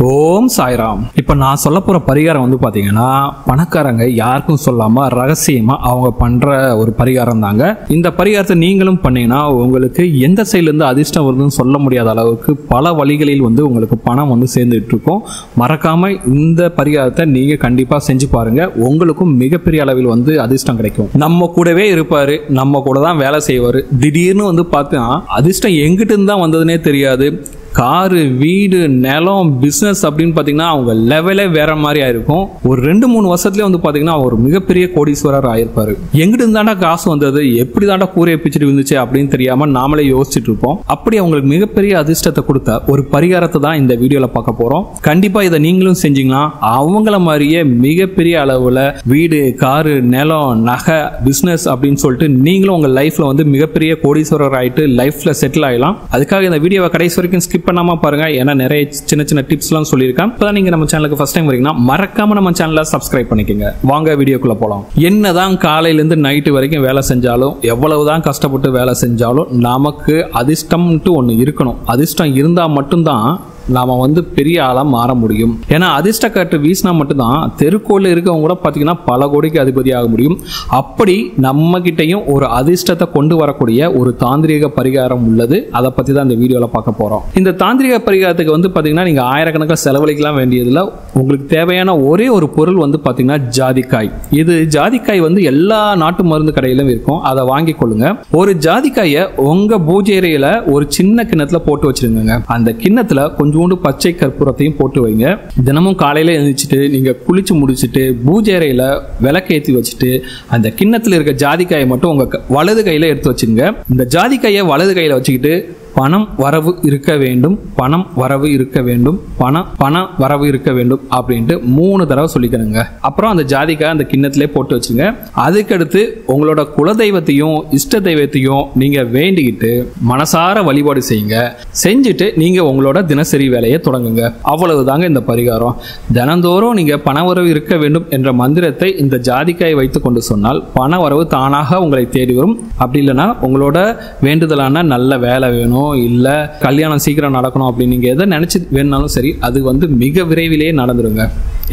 ஓம் சாய்ராம். இப்போ நான் சொல்ல போகிற பரிகாரம் வந்து பார்த்தீங்கன்னா பணக்காரங்க யாருக்கும் சொல்லாமல் ரகசியமாக அவங்க பண்ணுற ஒரு பரிகாரம் தாங்க. இந்த பரிகாரத்தை நீங்களும் பண்ணீங்கன்னா உங்களுக்கு எந்த சைட்லேருந்து அதிர்ஷ்டம் வருதுன்னு சொல்ல முடியாத அளவுக்கு பல வழிகளில் வந்து உங்களுக்கு பணம் வந்து சேர்ந்துட்டு இருக்கும். மறக்காமல் இந்த பரிகாரத்தை நீங்கள் கண்டிப்பாக செஞ்சு பாருங்கள். உங்களுக்கும் மிகப்பெரிய அளவில் வந்து அதிர்ஷ்டம் கிடைக்கும். நம்ம கூடவே இருப்பார், நம்ம கூட தான் வேலை செய்வார். திடீர்னு வந்து பார்த்தீங்கன்னா அதிர்ஷ்டம் எங்கிட்டு இருந்து தான் வந்ததுன்னே தெரியாது. காரு, வீடு, நிலம், பிஸ்னஸ் அப்படின்னு பார்த்தீங்கன்னா அவங்க லெவலே வேற மாதிரி ஆயிருக்கும். ஒரு 2-3 வருஷத்துலேயே வந்து பார்த்தீங்கன்னா ஒரு மிகப்பெரிய கோடீஸ்வரர் ஆயிருப்பாரு. எங்கிட்டு இருந்தாண்டா காசு வந்தது, எப்படி தாண்டா கூரையை பிச்சுட்டு வந்துச்சு அப்படின்னு தெரியாம நாமளே யோசிச்சுட்டு இருப்போம். அப்படி அவங்களுக்கு மிகப்பெரிய அதிர்ஷ்டத்தை கொடுத்த ஒரு பரிகாரத்தை தான் இந்த வீடியோல பார்க்க போறோம். கண்டிப்பா இதை நீங்களும் செஞ்சீங்கன்னா அவங்கள மாதிரியே மிகப்பெரிய அளவுல வீடு, காரு, நிலம், நகை, பிஸ்னஸ் அப்படின்னு சொல்லிட்டு நீங்களும் உங்க லைஃப்ல வந்து மிகப்பெரிய கோடீஸ்வரர் ஆயிட்டு லைஃப்ல செட்டில் ஆகலாம். அதுக்காக இந்த வீடியோவை கடைசி வரைக்கும் ஸ்கிப் பண்ணாம பாருங்க. ஏன்னா நிறைய சின்ன சின்ன டிப்ஸ் எல்லாம் சொல்லியிருக்கேன். இப்பதான் நீங்க நம்ம சேனலுக்கு ஃபர்ஸ்ட் டைம் வரீங்கன்னா மறக்காம நம்ம சேனலை சப்ஸ்கிரைப் பண்ணிக்கங்க. வாங்க வீடியோக்குள்ள போலாம். என்னதான் காலையில இருந்து நைட்டு வரைக்கும் வேலை செஞ்சாலும், எவ்வளவுதான் கஷ்டப்பட்டு வேலை செஞ்சாலும் நமக்கு அதிர்ஷ்டம்ட்டு ஒண்ணு இருக்கணும். அதிர்ஷ்டம் இருந்தா மட்டும்தான் நாம வந்து பெரிய ஆளா மாற முடியும். ஏன்னா அதிர்ஷ்ட காற்று வீசினா மட்டும்தான் தெருக்கோல இருக்கவங்க கூட பாத்தீங்கன்னா பல கோடிக்கு அதிபதி ஆக முடியும். அப்படி நம்ம கிட்டையும் ஒரு அதிர்ஷ்டத்தை கொண்டு வரக்கூடிய ஒரு தாந்திரிக பரிகாரம் உள்ளது. அதை பத்தி தான் இந்த வீடியோல பார்க்க போறோம். இந்த தாந்திரிக பரிகாரத்துக்கு வந்து பாத்தீங்கன்னா நீங்க ஆயிரக்கணக்கில் செலவழிக்கலாம் வேண்டியதுல உங்களுக்கு தேவையான ஒரே ஒரு பொருள் வந்து பாத்தீங்கன்னா ஜாதிக்காய். இது ஜாதிக்காய் வந்து எல்லா நாட்டு மருந்து கடையிலும் இருக்கும். அதை வாங்கி கொள்ளுங்க. ஒரு ஜாதிக்காயை உங்க பூஜை அறையில ஒரு சின்ன கிண்ணத்துல போட்டு வச்சிருங்க. அந்த கிண்ணத்துல கொஞ்சோண்டு பச்சை கற்பூரத்தையும் போட்டு வைங்க. தினமும் காலையில எழுந்திரிச்சிட்டு நீங்க குளிச்சு முடிச்சுட்டு பூஜை அறையில விளக்கேற்றி வச்சுட்டு அந்த கிண்ணத்துல இருக்க ஜாதிக்காயை மட்டும் உங்க வலது கையில எடுத்து வச்சுங்க. இந்த ஜாதிக்காயை வலது கையில வச்சுக்கிட்டு பணம் வரவு இருக்க வேண்டும், பணம் வரவு இருக்க வேண்டும், பண வரவு இருக்க வேண்டும் அப்படின்ட்டு 3 தடவை சொல்லிக்கணுங்க. அப்புறம் அந்த ஜாதிக்காய் அந்த கிண்ணத்திலே போட்டு வச்சுங்க. அதுக்கடுத்து உங்களோட குலதெய்வத்தையும் இஷ்ட தெய்வத்தையும் நீங்க வேண்டிக்கிட்டு மனசார வழிபாடு செய்யுங்க. செஞ்சுட்டு நீங்க உங்களோட தினசரி வேலையை தொடங்குங்க. அவ்வளவுதாங்க இந்த பரிகாரம். தினந்தோறும் நீங்க பண வரவு இருக்க வேண்டும் என்ற மந்திரத்தை இந்த ஜாதிக்காயை வைத்துக் கொண்டு சொன்னால் பண வரவு தானாக உங்களை தேடி வரும். அப்படி இல்லைன்னா உங்களோட வேண்டுதலான நல்ல வேலை வேணும், இல்ல கல்யாணம் சீக்கிரம் நடக்கணும் அப்படின்னு நீங்க எதை நினைச்சு வேணாலும் சரி, அது வந்து மிக விரைவிலேயே நடந்துருங்க.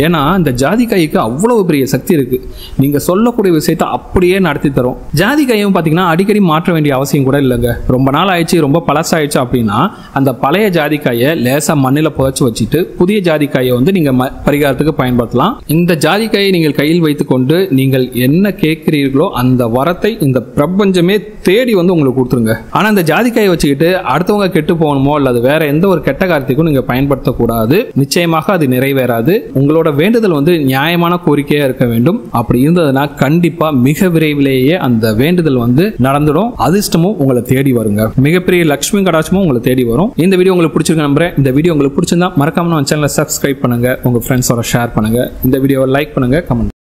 ஏன்னா இந்த ஜாதிக்காய்க்கு அவ்வளவு பெரிய சக்தி இருக்கு. நீங்க சொல்லக்கூடிய விஷயத்தை அப்படியே நடத்தி தரும். ஜாதிக்காயும் பாத்தீங்கன்னா அடிக்கடி மாற்ற வேண்டிய அவசியம் கூட இல்லைங்க. ரொம்ப நாள் ஆயிடுச்சு, ரொம்ப பழசாயிடுச்சு அப்படின்னா அந்த பழைய ஜாதிக்காயை லேசா மண்ணில புதைச்சு வச்சுட்டு புதிய ஜாதிக்காயை வந்து நீங்க பரிகாரத்துக்கு பயன்படுத்தலாம். இந்த ஜாதிக்காயை நீங்கள் கையில் வைத்துக் கொண்டு நீங்கள் என்ன கேட்கிறீர்களோ அந்த வரத்தை இந்த பிரபஞ்சமே தேடி வந்து உங்களுக்கு கொடுத்துருங்க. ஆனா இந்த ஜாதிக்காயை வச்சுக்கிட்டு அடுத்தவங்க கெட்டு போகணுமோ அல்லது வேற எந்த ஒரு கெட்ட காரியத்துக்கும் நீங்க பயன்படுத்தக்கூடாது. நிச்சயமாக அது நிறைவேறாது. உங்களோட வேண்டுதல் வந்து நியாயமான கோரிக்கையா இருக்க வேண்டும். அப்படி இருந்ததுன்னா கண்டிப்பா மிக விரைவிலேயே அந்த வேண்டுதல் வந்து நடந்துடும். அதிர்ஷ்டமும் உங்களை தேடி வருங்க. மிகப்பெரிய லட்சுமி கடாட்சமும் உங்களை தேடி வரும். இந்த வீடியோ உங்களுக்கு பிடிச்சிருக்க நம்புறேன். இந்த வீடியோ உங்களுக்கு பிடிச்சிருந்தா மறக்காம நம்ம சேனலை சப்ஸ்கிரைப் பண்ணுங்க, உங்க ஃப்ரெண்ட்ஸோட ஷேர் பண்ணுங்க, இந்த வீடியோவை லைக் பண்ணுங்க, கமெண்ட்